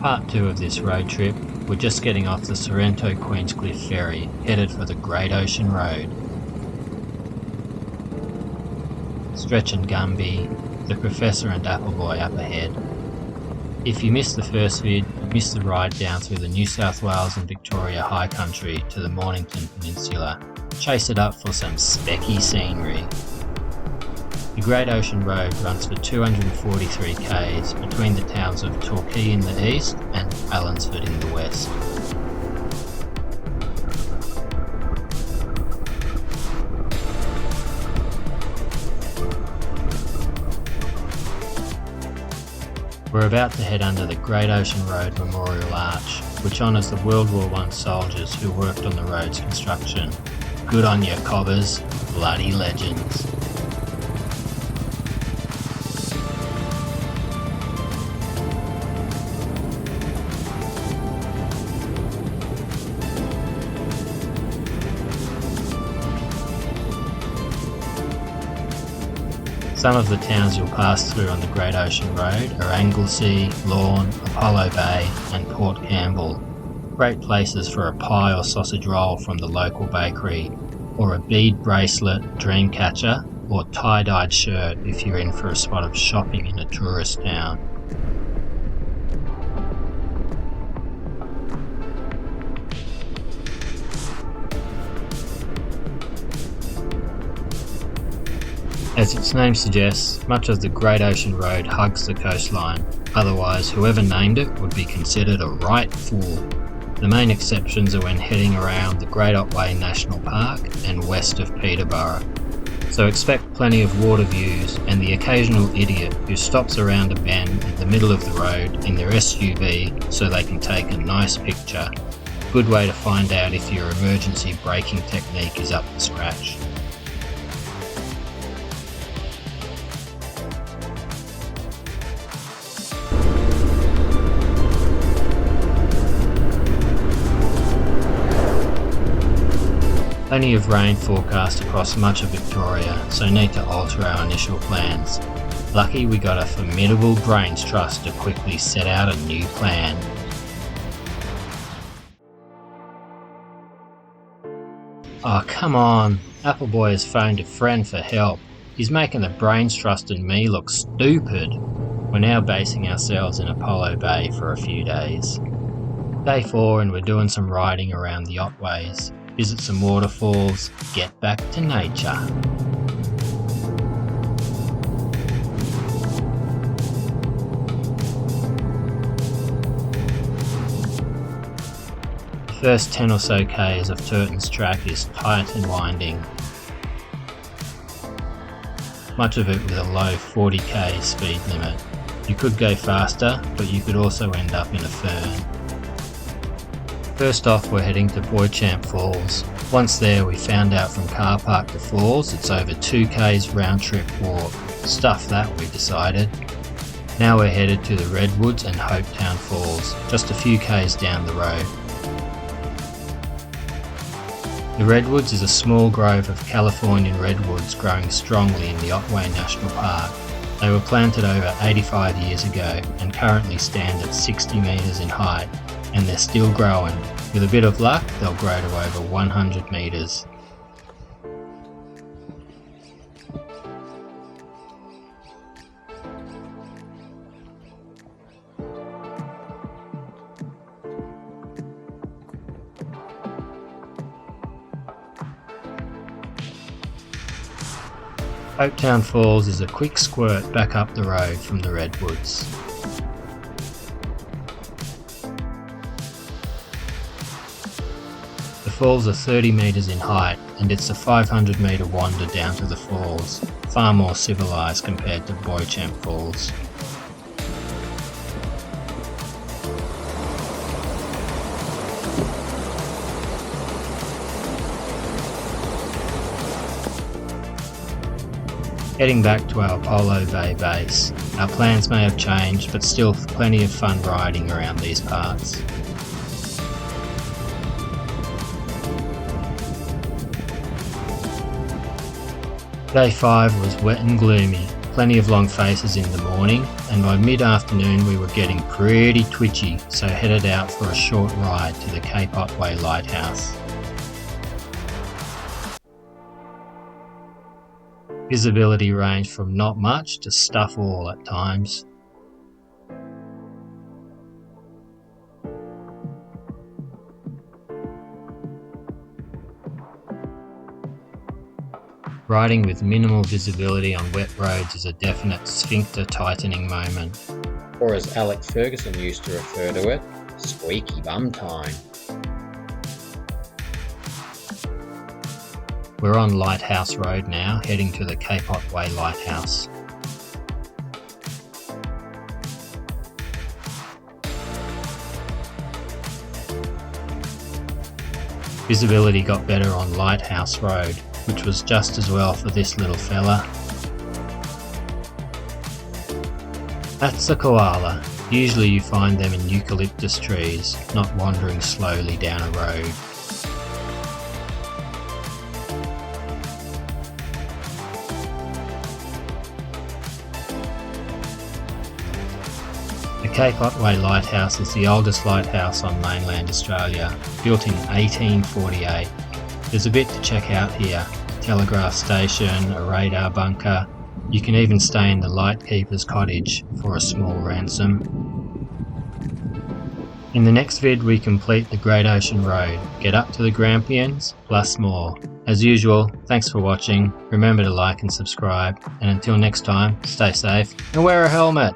Part 2 of this road trip, we're just getting off the Sorrento Queenscliff ferry, headed for the Great Ocean Road. Stretch and Gumby, the Professor and Appleboy up ahead. If you missed the first vid, you missed the ride down through the New South Wales and Victoria High Country to the Mornington Peninsula. Chase it up for some specky scenery. The Great Ocean Road runs for 243 k's between the towns of Torquay in the east and Allansford in the west. We're about to head under the Great Ocean Road Memorial Arch, which honours the World War I soldiers who worked on the road's construction. Good on ya, cobbers, bloody legends. Some of the towns you'll pass through on the Great Ocean Road are Anglesea, Lorne, Apollo Bay and Port Campbell. Great places for a pie or sausage roll from the local bakery, or a bead bracelet, dream catcher, or tie-dyed shirt if you're in for a spot of shopping in a tourist town. As its name suggests, much of the Great Ocean Road hugs the coastline, otherwise whoever named it would be considered a right fool. The main exceptions are when heading around the Great Otway National Park and west of Peterborough. So expect plenty of water views and the occasional idiot who stops around a bend in the middle of the road in their SUV so they can take a nice picture. Good way to find out if your emergency braking technique is up to scratch. Plenty of rain forecast across much of Victoria, so need to alter our initial plans. Lucky we got a formidable brains trust to quickly set out a new plan. Oh come on, Appleboy has phoned a friend for help. He's making the brains trust and me look stupid. We're now basing ourselves in Apollo Bay for a few days. Day 4 and we're doing some riding around the Otways. Visit some waterfalls, get back to nature. The first 10 or so k's of Turton's track is tight and winding. Much of it with a low 40k speed limit. You could go faster, but you could also end up in a fern. First off, we're heading to Boychamp Falls. Once there, we found out from car park to falls it's over 2k's round trip walk. Stuff that, we decided. Now we're headed to the Redwoods and Hopetown Falls, just a few k's down the road. The Redwoods is a small grove of Californian redwoods growing strongly in the Otway National Park. They were planted over 85 years ago and currently stand at 60 metres in height. And they're still growing. With a bit of luck, they'll grow to over 100 metres. Hopetown Falls is a quick squirt back up the road from the Redwoods. The falls are 30 metres in height and it's a 500 metre wander down to the falls, far more civilised compared to Boychamp Falls. Heading back to our Apollo Bay base. Our plans may have changed, but still plenty of fun riding around these parts. Day 5 was wet and gloomy, plenty of long faces in the morning, and by mid-afternoon we were getting pretty twitchy, so headed out for a short ride to the Cape Otway Lighthouse. Visibility ranged from not much to stuff all at times. Riding with minimal visibility on wet roads is a definite sphincter tightening moment. Or as Alex Ferguson used to refer to it, squeaky bum time. We're on Lighthouse Road now, heading to the Cape Otway Lighthouse. Visibility got better on Lighthouse Road, which was just as well for this little fella. That's the koala. Usually you find them in eucalyptus trees, not wandering slowly down a road. The Cape Otway Lighthouse is the oldest lighthouse on mainland Australia, built in 1848. There's a bit to check out here: telegraph station, a radar bunker. You can even stay in the lightkeeper's cottage for a small ransom. In the next vid we complete the Great Ocean Road, get up to the Grampians, plus more. As usual, thanks for watching, remember to like and subscribe, and until next time, stay safe and wear a helmet!